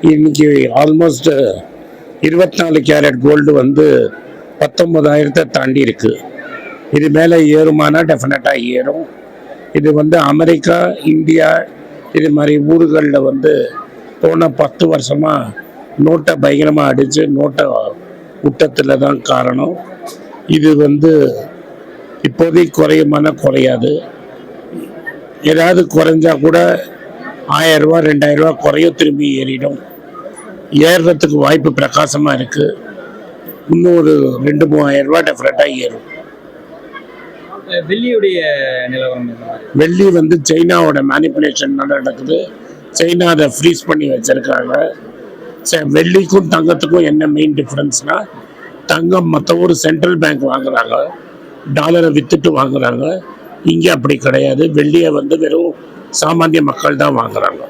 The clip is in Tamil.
இன்னைக்கு ஆல்மோஸ்ட் 24 கேரட் கோல்டு வந்து 19,000 தாண்டி இருக்கு. இது மேலே ஏறுமானா டெஃபினட்டாக ஏறும். இது வந்து அமெரிக்கா, இந்தியா இது மாதிரி ஊர்களில் வந்து போன 10 வருஷமாக நோட்டை பயங்கரமாக அடித்து நோட்டை விட்டத்தில் தான் காரணம். இது வந்து இப்போதைக்கு குறையுமான குறையாது. ஏதாவது குறைஞ்சா கூட 1000 ரூபா 2000 ரூபா குறையும், திரும்பி ஏறிடும். ஏறுறதுக்கு வாய்ப்பு பிரகாசமாக இருக்குது. இன்னும் ஒரு 2-3000 ரூபா டெஃபினட்டாக ஏறும். வெள்ளியுடைய நிலவரம் வெள்ளி வந்து சைனாவோட மேனிப்புலேஷன் நடக்குது. சைனா அதை ஃப்ரீஸ் பண்ணி வச்சிருக்காங்க. வெள்ளிக்கும் தங்கத்துக்கும் என்ன மெயின் டிஃப்ரென்ஸ்னா, தங்கம் மற்ற ஒரு சென்ட்ரல் பேங்க் வாங்குறாங்க, டாலரை வித்துட்டு வாங்குறாங்க. இங்கே அப்படி கிடையாது. வெள்ளியை வந்து வெறும் சாமானிய மக்கள் தான் வாங்குறாங்க.